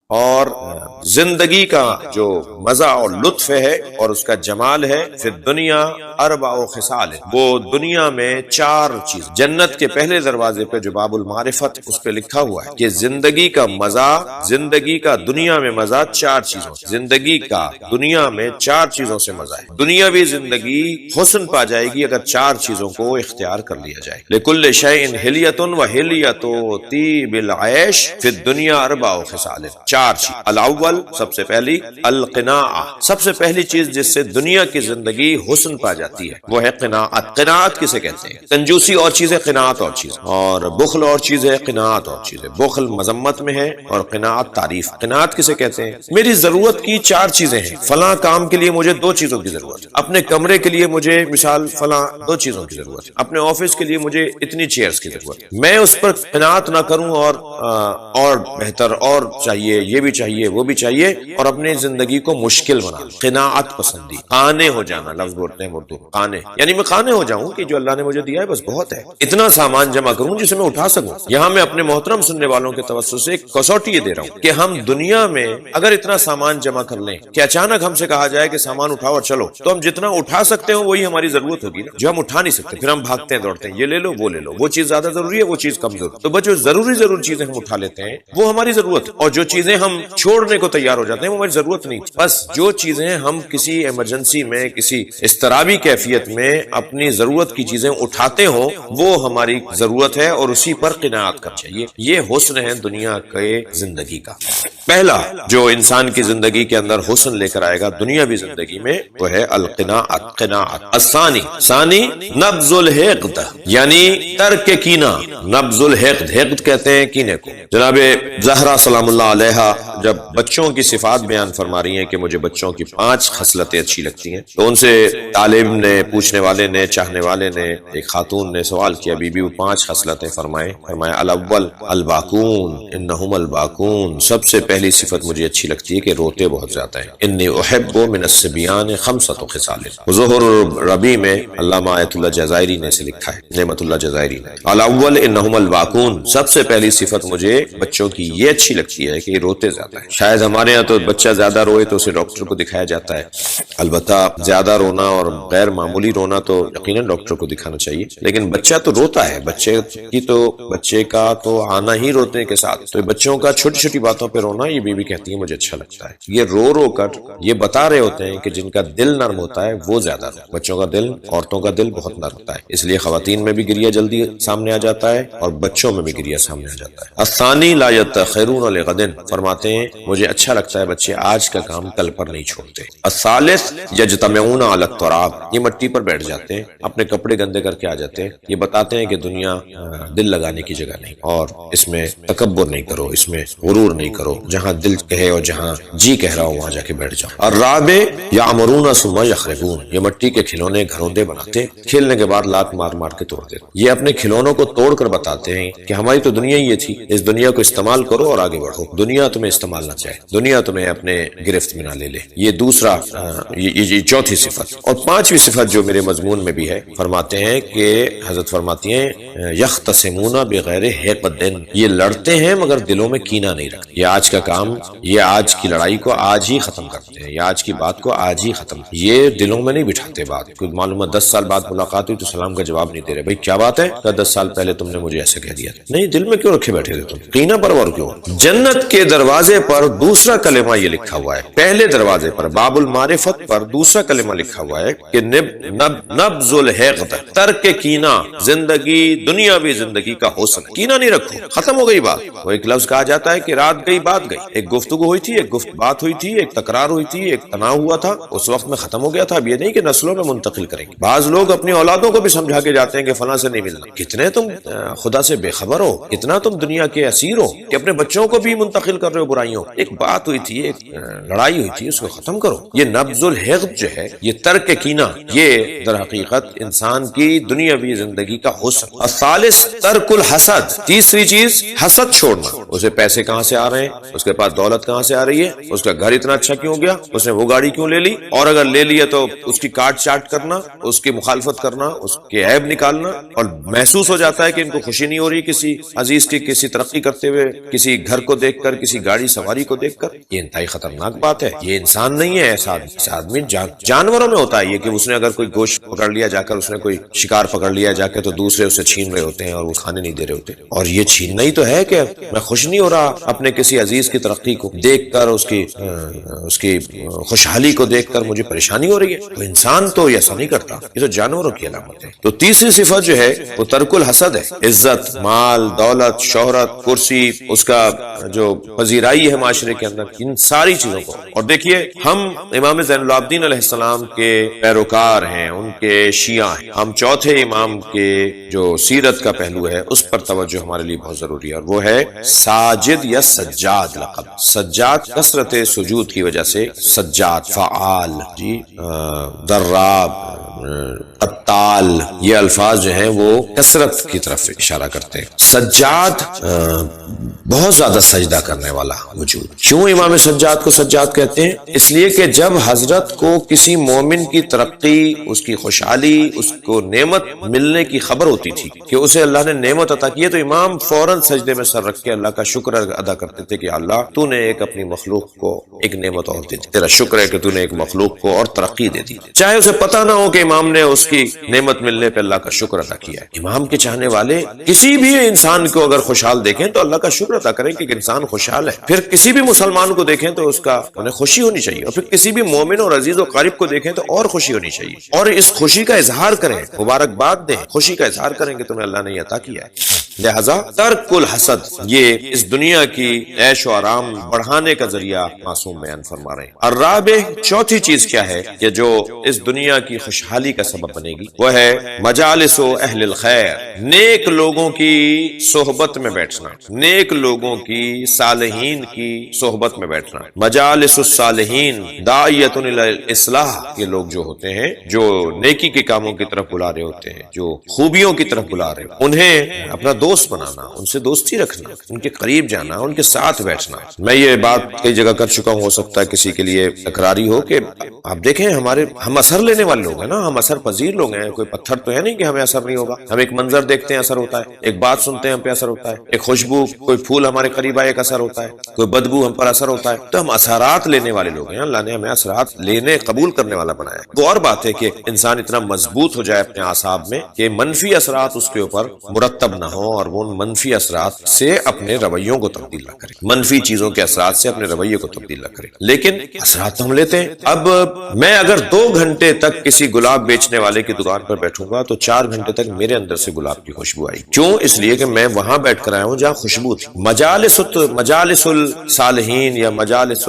اور زندگی کا جو مزہ اور لطف ہے اور اس کا جمال ہے، پھر دنیا اربع خصال ہے، وہ دنیا میں چار چیز، جنت کے پہلے دروازے پہ جو باب المعرفت اس پہ لکھا ہوا ہے کہ زندگی کا مزہ، زندگی کا دنیا میں مزہ چار چیزوں، زندگی کا دنیا میں چار چیزوں سے مزہ ہے۔ دنیاوی زندگی حسن پا جائے گی اگر چار چیزوں کو اختیار کر لیا جائے۔ لکل شیء حلیۃ وحلیۃ طیب العیش فی الدنیا اربع خصال، چار چیز۔ الاول، سب سے پہلی، القناعہ، سب سے پہلی چیز جس سے دنیا کی زندگی حسن پا جاتی ہے وہ ہے قناعت۔ قناعت کسے کہتے ہیں؟ کنجوسی اور چیز ہے، قناعت اور چیز، اور بخل اور چیز ہے، قناعت اور چیز ہے۔ بخل مذمت میں ہے اور قناعت تعریف۔ قناعت کسے کہتے ہیں؟ میری ضرورت کی چار چیزیں ہیں، فلاں کام کے لیے مجھے دو چیزوں کی ضرورت ہے، اپنے کمرے کے لیے مجھے مثال فلاں دو چیزوں کی ضرورت ہے، اپنے آفس کے لیے مجھے اتنی چیئرز کی ضرورت ہے، میں اس پر قناعت نہ کروں اور بہتر اور چاہیے، یہ بھی چاہیے وہ بھی چاہیے، اور اپنی زندگی کو مشکل بنا لوں۔ قناعت پسندی، قانے ہو جانا لفظ بولتے ہیں اردو، قانے یعنی میں قانے ہو جاؤں کہ جو اللہ نے مجھے دیا ہے بس بہت ہے، اتنا سامان جمع کروں جسے میں اٹھا سکوں۔ یہاں میں اپنے محترم سننے والوں کے توسط سے ایک کسوٹی یہ دے رہا ہوں کہ ہم دنیا میں اگر اتنا سامان جمع کر لیں کہ اچانک ہم سے کہا جائے کہ سامان اٹھاؤ اور چلو، تو ہم جتنا اٹھا سکتے ہوں وہی ہماری ضرورت ہوگی نا۔ جو ہم اٹھا نہیں سکتے پھر ہم بھاگتے ہیں، دوڑتے ہیں، یہ لے لو وہ لے لو، وہ چیز زیادہ ضروری ہے وہ چیز کم ضروری، تو جو ضروری چیزیں ہم اٹھا لیتے ہیں وہ ہماری ضرورت، اور جو چیزیں ہم چھوڑنے کو تیار ہو جاتے ہیں وہ ہماری ضرورت نہیں۔ بس جو چیزیں ہم کسی ایمرجنسی میں، کسی اضطرابی کیفیت میں اپنی ضرورت کی چیزیں اٹھاتے ہوں وہ ہماری ضرورت ہے، اور اسی پر قناعت کرنا چاہیے۔ یہ حسن ہے دنیا کے زندگی کا۔ پہلا جو انسان کی زندگی کے اندر حسن لے کر آئے گا دنیاوی زندگی میں وہ ہے القناعت، قناعت۔ ثانی نبذ الحقد، یعنی ترک کینہ۔ نبذ الحقد، حقد کہتے ہیں کینے کو۔ جناب زہرا سلام اللہ علیہا جب بچوں کی صفات بیان فرما رہی ہیں کہ مجھے بچوں کی 5 خصلتیں اچھی لگتی ہیں، تو ان سے طالب نے، پوچھنے والے نے، چاہنے والے نے، ایک خاتون نے سوال کیا، بی بی وہ 5 خصلتیں فرمایا الاول الباکون انہم الباکون، سب سے پہلی صفت مجھے اچھی لگتی ہے کہ روتے بہت زیادہ ہیں۔ انی احب من الصبیان 5 خصال، ظہر ربی میں علامہ آیت اللہ جزائری نے اسے لکھا ہے، نعمت اللہ جزائری نے۔ الاول انہم الباکون، سب سے پہلی صفت مجھے بچوں کی یہ اچھی لگتی ہے کہ یہ روتے زیادہ ہیں۔ شاید ہمارے ہاں تو بچہ زیادہ روئے تو اسے ڈاکٹر کو دکھایا جاتا ہے، البتہ زیادہ رونا اور غیر معمولی رونا تو یقیناً ڈاکٹر کو دکھانا چاہیے، لیکن بچہ تو روتا ہے، بچے کا تو آنا ہی روتے کے ساتھ، تو بچوں کا چھوٹی چھوٹی باتوں پہ رونا یہ بیوی کہتی ہے مجھے اچھا لگتا ہے۔ یہ رو کر یہ بتا رہے ہوتے ہیں کہ جن کا دل نرم ہوتا ہے وہ زیادہ رو، بچوں کا دل، عورتوں کا دل بہت نرم ہوتا ہے، اس لیے خواتین میں بھی گریہ جلدی سامنے آ جاتا ہے اور بچوں میں بھی گریہ سامنے آ جاتا ہے۔ الثانی لا یتخرون لغد، فرماتے ہیں مجھے اچھا لگتا ہے بچے آج کا کام کل پر نہیں چھوڑتے۔ الثالث یجتمعون علی التراب، یہ مٹی پر بیٹھ جاتے ہیں، اپنے کپڑے گندے کر کے آ جاتے ہیں، یہ بتاتے ہیں کہ دنیا دل لگانے کی جگہ نہیں، اور اس میں تکبر نہیں کرو، اس میں غرور نہیں کرو، جہاں دل کہے اور جہاں جی کہہ رہا ہو وہاں جا کے بیٹھ جاؤ۔ الرابع یعمرون ثم یخربون، یہ مٹی کے کھلونے گھروندے بناتے، کھیلنے کے بعد لات مار مار کے توڑ دیتے، یہ اپنے کھلونوں کو توڑ کر بتاتے ہیں کہ ہماری تو دنیا ہی یہ تھی، اس دنیا کو استعمال کرو اور آگے بڑھو، دنیا تمہیں استعمال نہ چاہے، دنیا تمہیں اپنے گرفت میں نہ لے لے۔ یہ دوسرا، یہ چوتھی صفت۔ اور 5ویں صفت جو میرے مضمون میں بھی ہے، فرماتے ہیں کہ حضرت فرماتی ہیں یختصمون بغیر حقد، یہ لڑتے ہیں مگر دلوں میں کینہ نہیں رکھتے، یہ آج کا کام، یہ آج کی لڑائی کو آج ہی ختم کرتے ہیں، یہ آج کی بات کو آج ہی ختم، یہ دلوں میں نہیں بٹھاتے بات۔ کوئی معلوم ہے 10 سال بعد ملاقات ہوئی تو سلام کا جواب نہیں دے رہے، بھائی کیا بات ہے؟ کہ 10 سال پہلے تم نے مجھے ایسے کہہ دیا، نہیں دل میں کیوں رکھے بیٹھے تھے تم، کینہ پرور کیوں؟ جنت کے دروازے پر دوسرا کلمہ یہ لکھا ہوا ہے، پہلے دروازے پر باب المعرفت پر دوسرا کلمہ لکھا ہوا ہے کہ نبذ الحقد، ترک کینہ، زندگی دنیاوی زندگی کا حسن، کینہ نہیں رکھو، ختم ہو گئی بات۔ وہ ایک لفظ کہا جاتا ہے کہ رات گئی بات گئی، ایک گفتگو ہوئی تھی، ایک بات ہوئی تھی، ایک تکرار ہوئی تھی، ایک تناؤ ہوا تھا، اس وقت میں ختم ہو گیا تھا، اب یہ نہیں کہ نسلوں میں منتقل کریں گے۔ بعض لوگ اپنی اولادوں کو بھی سمجھا کے جاتے ہیں کہ فلاں سے نہیں ملنا، کتنے تم خدا سے بے خبر ہو، کتنا تم دنیا کے اسیر ہو کہ اپنے بچوں کو بھی منتقل کر رہے ہو برائیوں۔ ایک بات ہوئی تھی، ایک لڑائی ہوئی تھی، اس کو ختم کرو۔ یہ نبذ الحقد جو ہے، یہ ترک کینہ، یہ در حقیقت انسان کی دنیاوی زندگی کا حسن۔ الثالث ترک الحسد، تیسری چیز حسد چھوڑنا، اسے پیسے کہاں سے آ رہے ہیں، اس کے پاس دولت کہاں سے آ رہی ہے، اس کا گھر اتنا اچھا کیوں گیا، اس نے وہ گاڑی کیوں لے لی، اور اگر لے لیا تو اس کی کاٹ چاٹ کرنا، اس کی مخالفت کرنا، اس کے عیب نکالنا، اور محسوس ہو جاتا ہے کہ ان کو خوشی نہیں ہو رہی کسی عزیز کی کسی ترقی کرتے ہوئے، کسی گھر کو دیکھ کر، کسی گاڑی سواری کو دیکھ دیکھ کر، یہ انتہائی خطرناک بات ہے. یہ انسان نہیں ہے ایسا آدمی جانوروں میں ہوتا ہے یہ کہ اس نے اگر کوئی گوشت پکڑ لیا جا کر، اس نے کوئی شکار پکڑ لیا جا کے، تو دوسرے اسے چھین رہے ہوتے ہیں اور وہ کھانے نہیں دے رہے ہوتے. اور یہ چھیننا ہی تو ہے کہ میں خوش نہیں ہو رہا اپنے کسی عزیز کی ترقی کو دیکھ کر، اس کی خوشحالی کو دیکھ کر مجھے پریشانی ہو رہی ہے. تو انسان تو ایسا نہیں کرتا، یہ تو جانوروں کی علامت ہے. تو تیسری صفت جو ہے وہ ترک الحسد ہے. عزت، مال، دولت، شہرت، کرسی، اس کا جو پذیرائی ہے معاشرے کے اندر، ان ساری چیزوں کو. اور دیکھیے ہم امام زین العابدین علیہ السلام کے پیروکار ہیں، ان کے شیعہ ہیں. ہم چوتھے امام کے جو سیرت کا پہلو ہے اس پر توجہ ہمارے لیے بہت ضروری ہے، اور وہ ہے ساجد یا سجاد لقب. سجاد کثرت سجود کی وجہ سے سجاد، فعال، دراب، قتال، یہ الفاظ جو ہیں وہ کثرت کی طرف اشارہ کرتے ہیں. سجاد بہت زیادہ سجدہ کرنے والا وجود. کیوں امام سجاد کو سجاد کہتے ہیں؟ اس لیے کہ جب حضرت کو کسی مومن کی ترقی، اس کی خوشحالی، اس کو نعمت ملنے کی خبر ہوتی تھی کہ اسے اللہ نے نعمت عطا کی ہے، تو امام فوراً سجدے میں سر رکھ کے اللہ کا شکر ادا کرتے تھے کہ اللہ تو نے ایک اپنی مخلوق کو ایک نعمت اور دے دی، تیرا شکر ہے کہ تو نے ایک مخلوق کو اور ترقی دے دی، چاہے اسے پتہ نہ ہو کہ امام نے اس کی نعمت ملنے پہ اللہ کا شکر ادا کیا ہے. امام کے چاہنے والے کسی بھی انسان کو اگر خوشحال دیکھیں تو اللہ کا شکر ادا کریں کہ انسان خوشحال ہے. پھر کسی بھی مسلمان کو دیکھیں تو اس کا انہیں خوشی ہونی چاہیے، اور پھر کسی بھی مومن اور عزیز و قریب کو دیکھیں تو اور خوشی ہونی چاہیے، اور اس خوشی کا اظہار کریں، مبارکباد دیں، خوشی کا اظہار کریں کہ تمہیں اللہ نے یہ عطا کیا ہے. لہذا ترک الحسد یہ اس دنیا کی عیش و آرام بڑھانے کا ذریعہ معصوم بیان فرما رہے ہیں. الرابع، چوتھی چیز کیا ہے کہ جو اس دنیا کی خوشحالی کا سبب بنے گی، وہ ہے مجالس و اہل الخیر، نیک لوگوں کی صحبت میں بیٹھنا، نیک لوگوں کی، صالحین کی صحبت میں بیٹھنا. مجالس الصالحین داعیۃ الی الاصلاح، یہ لوگ جو ہوتے ہیں جو نیکی کے کاموں کی طرف بلا رہے ہوتے ہیں، جو خوبیوں کی طرف بلا رہے ہیں، انہیں اپنا دوست بنانا، ان سے دوستی رکھنا، ان کے قریب جانا، ان کے ساتھ بیٹھنا. میں یہ بات کئی جگہ کر چکا ہوں، ہو سکتا ہے کسی کے لیے تکراری ہو، کہ آپ دیکھیں ہم اثر لینے والے لوگ ہیں نا، ہم اثر پذیر لوگ ہیں. کوئی پتھر تو ہے نہیں کہ ہمیں اثر نہیں ہوگا. ہم ایک منظر دیکھتے ہیں اثر ہوتا ہے، ایک بات سنتے ہیں ہم پہ اثر ہوتا ہے، ایک خوشبو، کوئی پھول ہمارے قریب آئے ایک اثر ہوتا ہے، کوئی بدبو ہم پر اثر ہوتا ہے. تو ہم اثرات لینے والے لوگ ہیں. اللہ نے ہمیں اثرات لینے قبول کرنے والا بنایا ہے. وہ اور بات ہے کہ انسان اتنا مضبوط ہو جائے اپنے اعصاب میں کہ منفی اثرات اس کے اوپر مرتب نہ ہو، اور وہ منفی اثرات سے اپنے رویوں کو تبدیل نہ کرے، منفی چیزوں کے اثرات سے اپنے رویے کو تبدیل نہ کرے. لیکن اثرات تو ہم لیتے ہیں. اب میں اگر 2 گھنٹے تک کسی گلاب بیچنے والے کی دکان پر بیٹھوں گا تو 4 گھنٹے تک میرے اندر سے گلاب کی خوشبو آئی. کیوں؟ اس لیے کہ میں وہاں بیٹھ کر آیا ہوں جہاں خوشبو تھی. مجالس الصالحین یا مجالس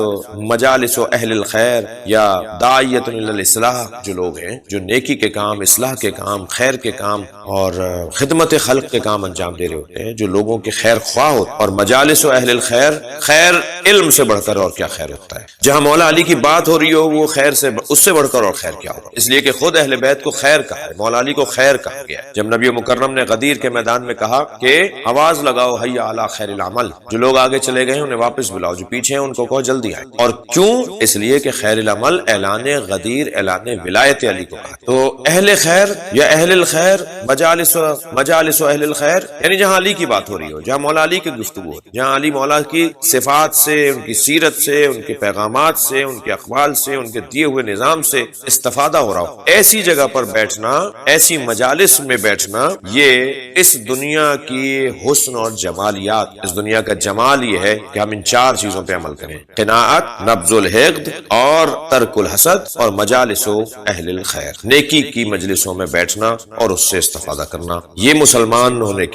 اہل الخیر یا داعیۃ الی الاصلاح، جو لوگ ہیں جو نیکی کے کام، اصلاح کے کام، خیر کے کام اور خدمت خلق کے کام انجام دے رہے ہوتے ہیں، جو لوگوں کے خیر خواہ ہوتے ہیں. اور مجالس و اہل الخیر، خیر علم سے بڑھ کر اور کیا خیر ہوتا ہے. جہاں مولا علی کی بات ہو رہی ہو وہ خیر سے اس سے بڑھ کر اور خیر کیا ہوگا. اس لیے کہ خود اہل بیت کو خیر کہا ہے، مولا علی کو خیر کہا گیا ہے. جب نبی مکرم نے غدیر کے میدان میں کہا کہ آواز لگاؤ حی علی خیر العمل، جو لوگ آگے چلے گئے انہیں واپس بلاؤ، جو پیچھے ہیں ان کو کہو جلدی آئے. اور کیوں؟ اس لیے کہ خیر العمل اعلان غدیر، اعلان ولایت علی کو کہا. تو اہل خیر یا اہل الخیر، مجالس و اہل الخیر، یعنی جہاں علی کی بات ہو رہی ہو، جہاں مولا علی کی گفتگو ہو، جہاں علی مولا کی صفات سے، ان کی سیرت سے، ان کے پیغامات سے، ان کے اقوال سے، ان کے دیے ہوئے نظام سے استفادہ ہو رہا ہو، ایسی جگہ پر بیٹھنا، ایسی مجالس میں بیٹھنا، یہ اس دنیا کی حسن اور جمالیات، اس دنیا کا جمال یہ ہے کہ ہم ان 4 چیزوں پہ عمل کریں: قناعت، نبذ الحقد اور ترک الحسد، اور مجالس اہل الخیر، نیکی کی مجلسوں میں بیٹھنا اور اس سے استفادہ کرنا. یہ مسلمان ہونے